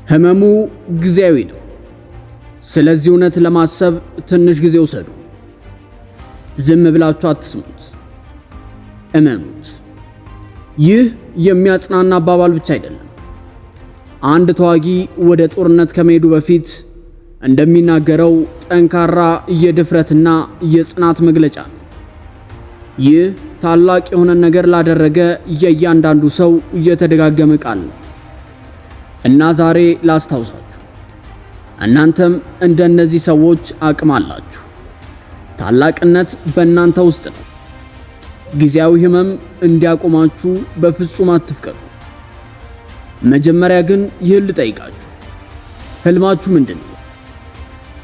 ህመሙ ጊዜያዊ ነው። ስለዚህ እውነት ለማሰብ ትንሽ ጊዜ ውሰዱ። ዝም ብላችሁ አትስሙት፣ እመኑት። ይህ የሚያጽናና አባባል ብቻ አይደለም። አንድ ተዋጊ ወደ ጦርነት ከመሄዱ በፊት እንደሚናገረው ጠንካራ የድፍረትና የጽናት መግለጫ ነው። ይህ ታላቅ የሆነ ነገር ላደረገ የእያንዳንዱ ሰው እየተደጋገመ ቃል ነው እና ዛሬ ላስታውሳችሁ፣ እናንተም እንደነዚህ ሰዎች አቅም አላችሁ። ታላቅነት በእናንተ ውስጥ ነው። ጊዜያዊ ህመም እንዲያቆማችሁ በፍጹም አትፍቀዱ። መጀመሪያ ግን ይህን ልጠይቃችሁ፣ ህልማችሁ ምንድን ነው?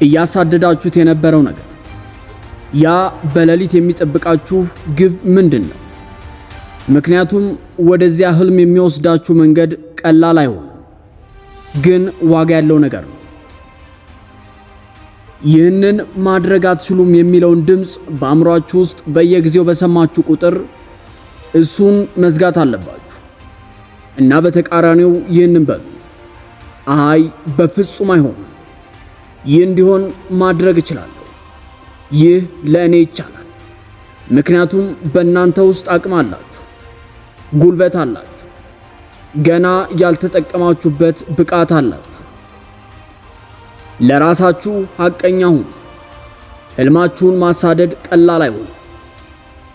እያሳደዳችሁት የነበረው ነገር፣ ያ በሌሊት የሚጠብቃችሁ ግብ ምንድን ነው? ምክንያቱም ወደዚያ ህልም የሚወስዳችሁ መንገድ ቀላል አይሆንም፣ ግን ዋጋ ያለው ነገር ነው። ይህንን ማድረግ አትችሉም የሚለውን ድምፅ በአእምሯችሁ ውስጥ በየጊዜው በሰማችሁ ቁጥር እሱን መዝጋት አለባችሁ እና በተቃራኒው ይህንን በሉ፣ አይ በፍጹም አይሆንም፣ ይህ እንዲሆን ማድረግ እችላለሁ፣ ይህ ለእኔ ይቻላል። ምክንያቱም በእናንተ ውስጥ አቅም አላችሁ፣ ጉልበት አላችሁ፣ ገና ያልተጠቀማችሁበት ብቃት አላችሁ። ለራሳችሁ ሐቀኛ ሁኑ። ህልማችሁን ማሳደድ ቀላል አይሆንም።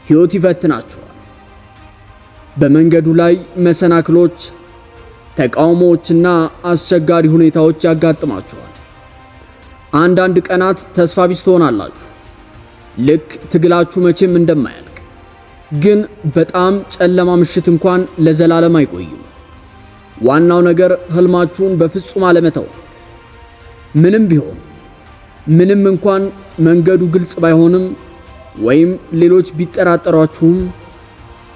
ሕይወት ይፈትናችኋል። በመንገዱ ላይ መሰናክሎች፣ ተቃውሞዎችና አስቸጋሪ ሁኔታዎች ያጋጥማችኋል። አንዳንድ ቀናት ተስፋ ቢስ ትሆናላችሁ፣ ልክ ትግላችሁ መቼም እንደማያልቅ። ግን በጣም ጨለማ ምሽት እንኳን ለዘላለም አይቆይም። ዋናው ነገር ህልማችሁን በፍጹም አለመተው። ምንም ቢሆን፣ ምንም እንኳን መንገዱ ግልጽ ባይሆንም ወይም ሌሎች ቢጠራጠሯችሁም፣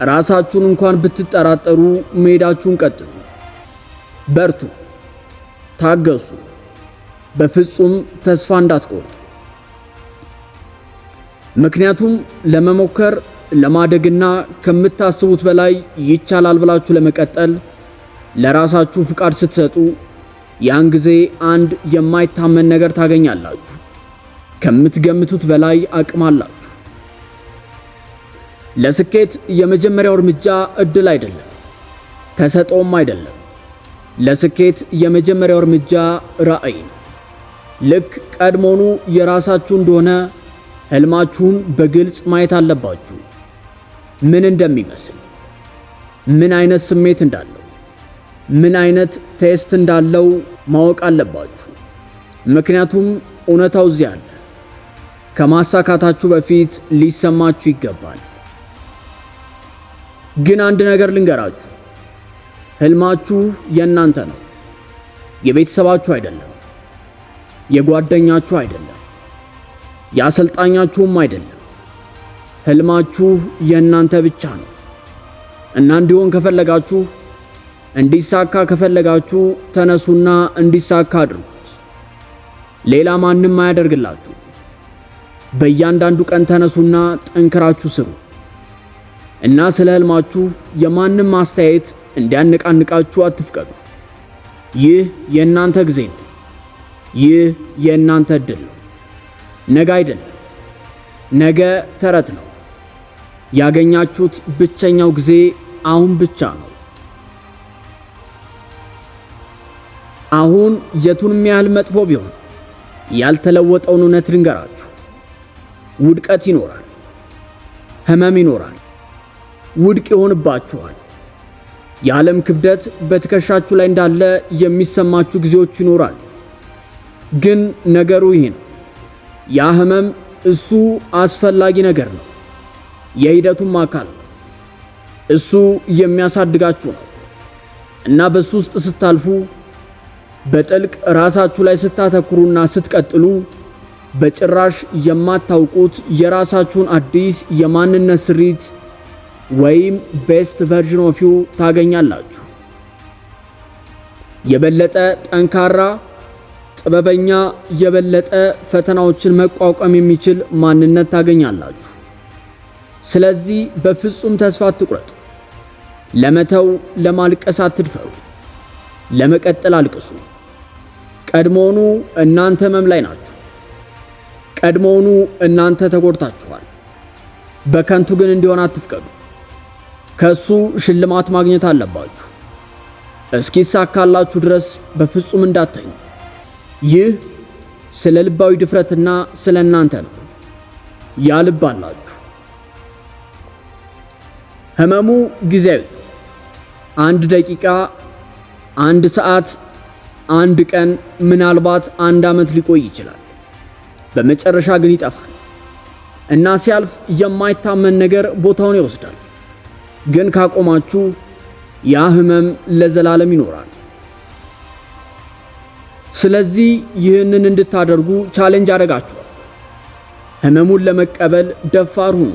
ራሳችሁን እንኳን ብትጠራጠሩ መሄዳችሁን ቀጥሉ። በርቱ፣ ታገሱ፣ በፍጹም ተስፋ እንዳትቆርጡ። ምክንያቱም ለመሞከር ለማደግና ከምታስቡት በላይ ይቻላል ብላችሁ ለመቀጠል ለራሳችሁ ፍቃድ ስትሰጡ ያን ጊዜ አንድ የማይታመን ነገር ታገኛላችሁ። ከምትገምቱት በላይ አቅም አላችሁ። ለስኬት የመጀመሪያው እርምጃ እድል አይደለም፣ ተሰጥኦም አይደለም። ለስኬት የመጀመሪያው እርምጃ ራዕይ ነው። ልክ ቀድሞኑ የራሳችሁ እንደሆነ ህልማችሁን በግልጽ ማየት አለባችሁ። ምን እንደሚመስል፣ ምን አይነት ስሜት እንዳለው፣ ምን አይነት ቴስት እንዳለው ማወቅ አለባችሁ። ምክንያቱም እውነታው እዚያ አለ። ከማሳካታችሁ በፊት ሊሰማችሁ ይገባል። ግን አንድ ነገር ልንገራችሁ፣ ህልማችሁ የእናንተ ነው፣ የቤተሰባችሁ አይደለም፣ የጓደኛችሁ አይደለም፣ የአሰልጣኛችሁም አይደለም። ህልማችሁ የእናንተ ብቻ ነው እና እንዲሆን ከፈለጋችሁ፣ እንዲሳካ ከፈለጋችሁ ተነሱና እንዲሳካ አድርጉት። ሌላ ማንም አያደርግላችሁ። በእያንዳንዱ ቀን ተነሱና ጠንክራችሁ ስሩ እና ስለ ህልማችሁ የማንም አስተያየት እንዲያነቃንቃችሁ አትፍቀዱ። ይህ የእናንተ ጊዜ ነው። ይህ የእናንተ ዕድል ነው። ነገ አይደለም። ነገ ተረት ነው። ያገኛችሁት ብቸኛው ጊዜ አሁን ብቻ ነው። አሁን የቱንም ያህል መጥፎ ቢሆን ያልተለወጠውን እውነት ልንገራችሁ። ውድቀት ይኖራል፣ ህመም ይኖራል፣ ውድቅ ይሆንባችኋል። የዓለም ክብደት በትከሻችሁ ላይ እንዳለ የሚሰማችሁ ጊዜዎች ይኖራል። ግን ነገሩ ይሄ ነው። ያ ህመም እሱ አስፈላጊ ነገር ነው፣ የሂደቱም አካል ነው። እሱ የሚያሳድጋችሁ ነው እና በሱ ውስጥ ስታልፉ፣ በጥልቅ ራሳችሁ ላይ ስታተኩሩና ስትቀጥሉ በጭራሽ የማታውቁት የራሳችሁን አዲስ የማንነት ስሪት ወይም ቤስት ቨርዥን ኦፍ ዩ ታገኛላችሁ። የበለጠ ጠንካራ፣ ጥበበኛ፣ የበለጠ ፈተናዎችን መቋቋም የሚችል ማንነት ታገኛላችሁ። ስለዚህ በፍጹም ተስፋ አትቁረጡ። ለመተው፣ ለማልቀስ አትድፈሩ። ለመቀጠል አልቅሱ። ቀድሞውኑ እናንተ ህመም ላይ ናችሁ። ቀድሞውኑ እናንተ ተጎድታችኋል። በከንቱ ግን እንዲሆን አትፍቀዱ። ከሱ ሽልማት ማግኘት አለባችሁ። እስኪሳካላችሁ ድረስ በፍጹም እንዳትተኙ። ይህ ስለ ልባዊ ድፍረትና ስለ እናንተ ነው። ያ ልብ አላችሁ። ህመሙ ጊዜያዊ፣ 1 ደቂቃ፣ 1 ሰዓት፣ 1 ቀን፣ ምናልባት 1 ዓመት ሊቆይ ይችላል። በመጨረሻ ግን ይጠፋል እና ሲያልፍ የማይታመን ነገር ቦታውን ይወስዳል። ግን ካቆማችሁ ያ ህመም ለዘላለም ይኖራል። ስለዚህ ይህንን እንድታደርጉ ቻሌንጅ አደርጋችኋል። ህመሙን ለመቀበል ደፋር ሁኑ።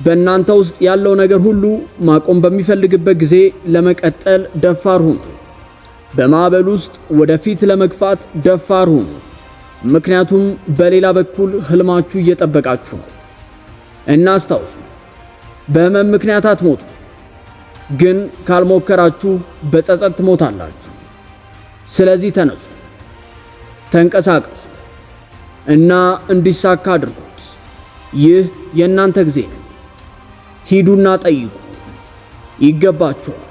በእናንተ ውስጥ ያለው ነገር ሁሉ ማቆም በሚፈልግበት ጊዜ ለመቀጠል ደፋር ሁኑ። በማዕበል ውስጥ ወደፊት ለመግፋት ደፋር ሁኑ። ምክንያቱም በሌላ በኩል ህልማችሁ እየጠበቃችሁ ነው። እና አስታውሱ፣ በህመም ምክንያት አትሞቱ። ግን ካልሞከራችሁ በጸጸት ትሞታላችሁ። ስለዚህ ተነሱ፣ ተንቀሳቀሱ እና እንዲሳካ አድርጉት። ይህ የእናንተ ጊዜ ነው። ሂዱና ጠይቁ፣ ይገባችኋል።